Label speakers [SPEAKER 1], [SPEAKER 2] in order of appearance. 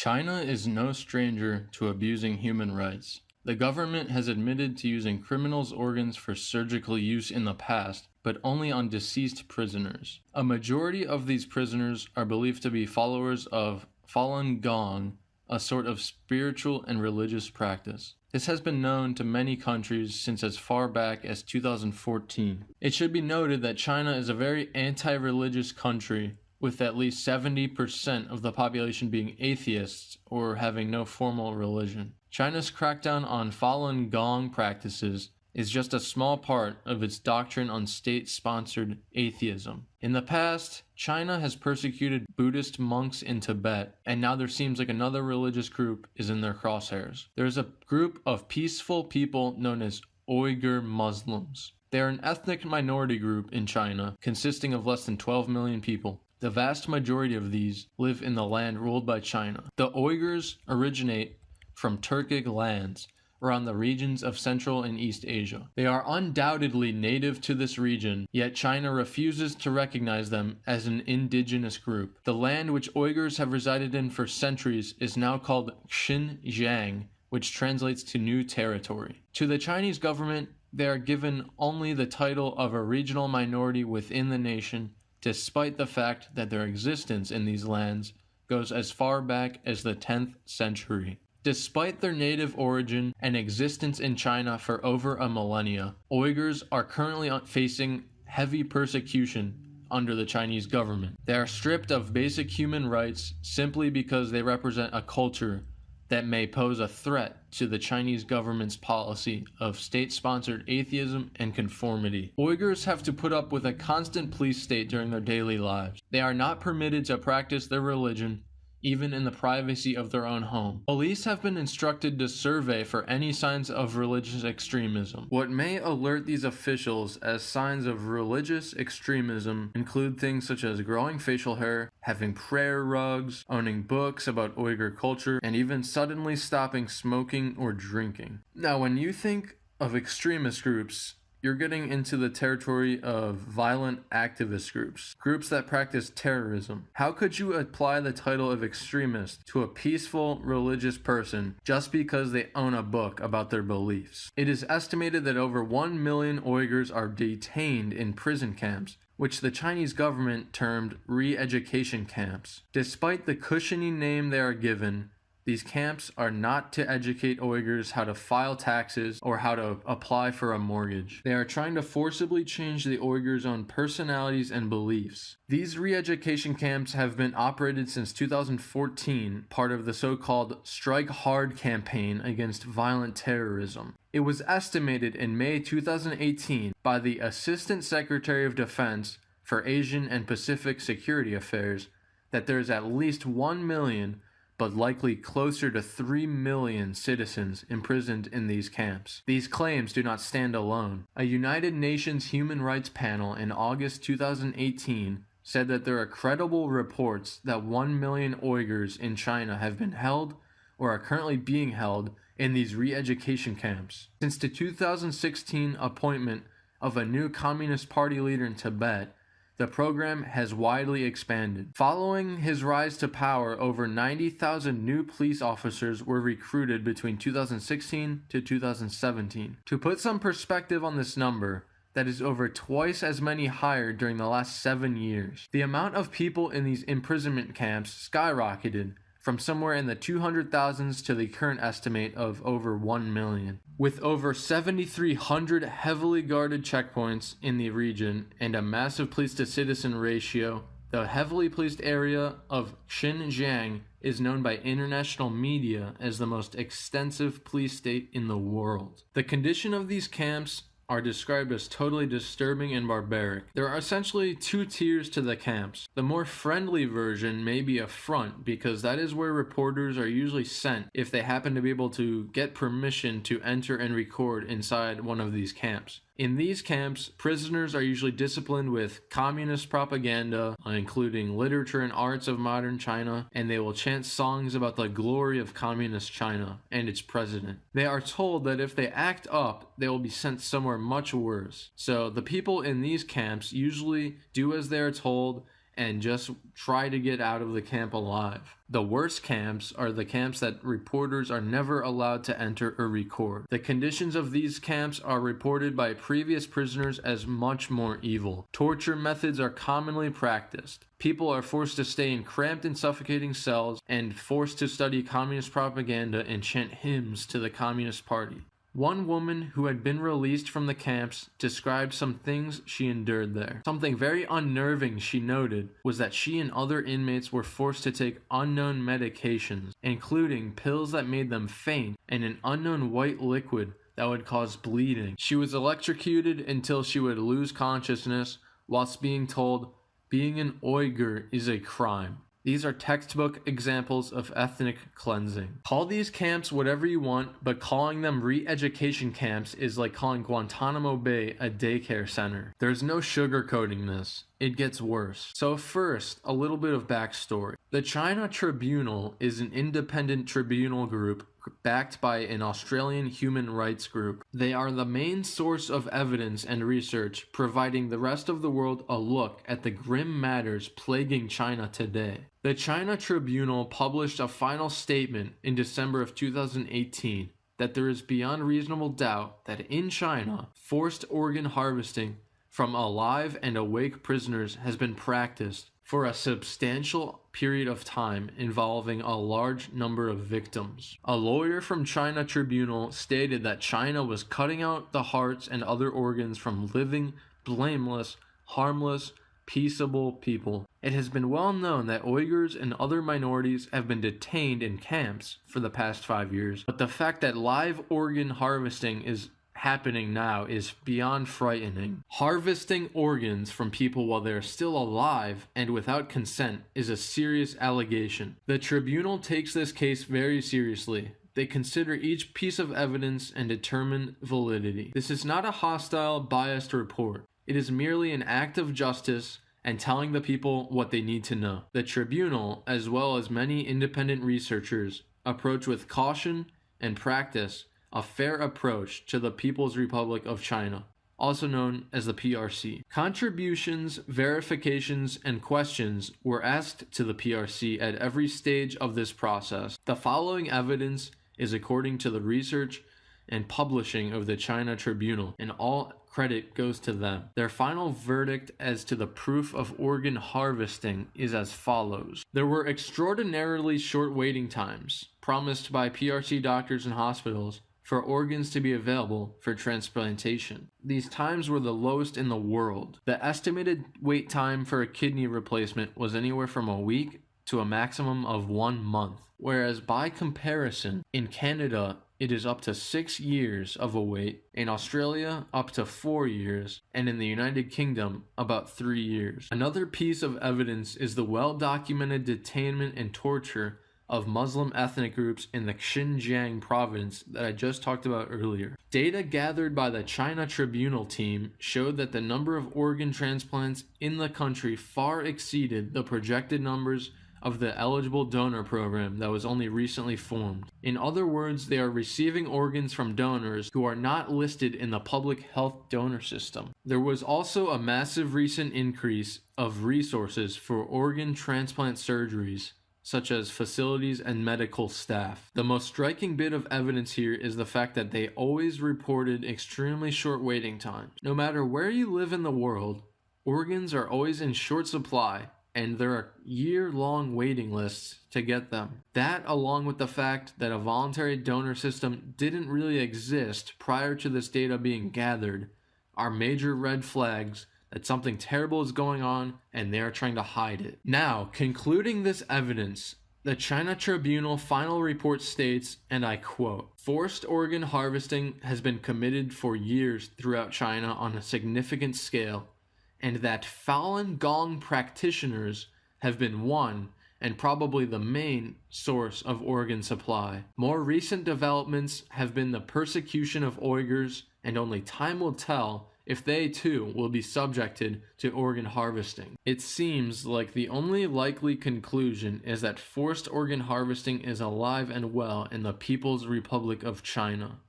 [SPEAKER 1] China is no stranger to abusing human rights. The government has admitted to using criminals' organs for surgical use in the past, but only on deceased prisoners. A majority of these prisoners are believed to be followers of Falun Gong, a sort of spiritual and religious practice. This has been known to many countries since as far back as 2014. It should be noted that China is a very anti-religious country, with at least 70% of the population being atheists or having no formal religion. China's crackdown on Falun Gong practices is just a small part of its doctrine on state-sponsored atheism. In the past, China has persecuted Buddhist monks in Tibet, and now there seems like another religious group is in their crosshairs. There is a group of peaceful people known as Uyghur Muslims. They are an ethnic minority group in China, consisting of less than 12 million people. The vast majority of these live in the land ruled by China. The Uyghurs originate from Turkic lands, around the regions of Central and East Asia. They are undoubtedly native to this region, yet China refuses to recognize them as an indigenous group. The land which Uyghurs have resided in for centuries is now called Xinjiang, which translates to New Territory. To the Chinese government, they are given only the title of a regional minority within the nation, despite the fact that their existence in these lands goes as far back as the 10th century. Despite their native origin and existence in China for over a millennia, Uyghurs are currently facing heavy persecution under the Chinese government. They are stripped of basic human rights simply because they represent a culture that may pose a threat to the Chinese government's policy of state-sponsored atheism and conformity. Uyghurs have to put up with a constant police state during their daily lives. They are not permitted to practice their religion, even in the privacy of their own home. Police have been instructed to survey for any signs of religious extremism. What may alert these officials as signs of religious extremism include things such as growing facial hair, having prayer rugs, owning books about Uyghur culture, and even suddenly stopping smoking or drinking. Now, when you think of extremist groups, you're getting into the territory of violent activist groups, groups that practice terrorism. How could you apply the title of extremist to a peaceful religious person just because they own a book about their beliefs? It is estimated that over 1 million Uyghurs are detained in prison camps, which the Chinese government termed re-education camps. Despite the cushiony name they are given, these camps are not to educate Uyghurs how to file taxes or how to apply for a mortgage. They are trying to forcibly change the Uyghurs' own personalities and beliefs. These re-education camps have been operated since 2014, part of the so-called Strike Hard campaign against violent terrorism. It was estimated in May 2018 by the Assistant Secretary of Defense for Asian and Pacific Security Affairs that there is at least 1 million but likely closer to 3 million citizens imprisoned in these camps. These claims do not stand alone. A United Nations Human Rights panel in August 2018 said that there are credible reports that 1 million Uyghurs in China have been held or are currently being held in these re-education camps. Since the 2016 appointment of a new Communist Party leader in Tibet, the program has widely expanded. Following his rise to power, over 90,000 new police officers were recruited between 2016 to 2017. To put some perspective on this number, that is over twice as many hired during the last 7 years. The amount of people in these imprisonment camps skyrocketed from somewhere in the 200,000s to the current estimate of over 1 million. With over 7,300 heavily guarded checkpoints in the region and a massive police-to-citizen ratio, the heavily policed area of Xinjiang is known by international media as the most extensive police state in the world. The condition of these camps are described as totally disturbing and barbaric. There are essentially 2 tiers to the camps. The more friendly version may be a front, because that is where reporters are usually sent if they happen to be able to get permission to enter and record inside one of these camps. In these camps, prisoners are usually disciplined with communist propaganda, including literature and arts of modern China, and they will chant songs about the glory of communist China and its president. They are told that if they act up, they will be sent somewhere much worse. So the people in these camps usually do as they are told and just try to get out of the camp alive. The worst camps are the camps that reporters are never allowed to enter or record. The conditions of these camps are reported by previous prisoners as much more evil. Torture methods are commonly practiced. People are forced to stay in cramped and suffocating cells and forced to study communist propaganda and chant hymns to the Communist Party. One woman who had been released from the camps described some things she endured there. Something very unnerving, she noted, was that she and other inmates were forced to take unknown medications, including pills that made them faint and an unknown white liquid that would cause bleeding. She was electrocuted until she would lose consciousness, whilst being told, "Being an Uyghur is a crime." These are textbook examples of ethnic cleansing. Call these camps whatever you want, but calling them re-education camps is like calling Guantanamo Bay a daycare center. There's no sugarcoating this. It gets worse. So first, a little bit of backstory. The China Tribunal is an independent tribunal group backed by an Australian human rights group. They are the main source of evidence and research, providing the rest of the world a look at the grim matters plaguing China today. The China Tribunal published a final statement in December of 2018 that there is beyond reasonable doubt that in China, forced organ harvesting from alive and awake prisoners has been practiced for a substantial period of time involving a large number of victims. A lawyer from China Tribunal stated that China was cutting out the hearts and other organs from living, blameless, harmless, peaceable people. It has been well known that Uyghurs and other minorities have been detained in camps for the past 5 years, but the fact that live organ harvesting is happening now is beyond frightening. Harvesting organs from people while they are still alive and without consent is a serious allegation. The tribunal takes this case very seriously. They consider each piece of evidence and determine validity. This is not a hostile, biased report. It is merely an act of justice and telling the people what they need to know. The tribunal, as well as many independent researchers, approach with caution and practice a fair approach to the People's Republic of China, also known as the PRC. Contributions, verifications, and questions were asked to the PRC at every stage of this process. The following evidence is according to the research and publishing of the China Tribunal, and all credit goes to them. Their final verdict as to the proof of organ harvesting is as follows. There were extraordinarily short waiting times promised by PRC doctors and hospitals for organs to be available for transplantation. These times were the lowest in the world. The estimated wait time for a kidney replacement was anywhere from a week to a maximum of 1 month, whereas by comparison, in Canada, it is up to 6 years of a wait, in Australia up to 4 years, and in the United Kingdom about 3 years. Another piece of evidence is the well-documented detainment and torture of Muslim ethnic groups in the Xinjiang province that I just talked about earlier. Data gathered by the China Tribunal team showed that the number of organ transplants in the country far exceeded the projected numbers of the eligible donor program that was only recently formed. In other words, they are receiving organs from donors who are not listed in the public health donor system. There was also a massive recent increase of resources for organ transplant surgeries, such as facilities and medical staff. The most striking bit of evidence here is the fact that they always reported extremely short waiting times. No matter where you live in the world, organs are always in short supply, and there are year-long waiting lists to get them. That, along with the fact that a voluntary donor system didn't really exist prior to this data being gathered, are major red flags that something terrible is going on and they are trying to hide it. Now, concluding this evidence, the China Tribunal final report states, and I quote, "Forced organ harvesting has been committed for years throughout China on a significant scale, and that Falun Gong practitioners have been one, and probably the main, source of organ supply. More recent developments have been the persecution of Uyghurs, and only time will tell if they too will be subjected to organ harvesting." It seems like the only likely conclusion is that forced organ harvesting is alive and well in the People's Republic of China.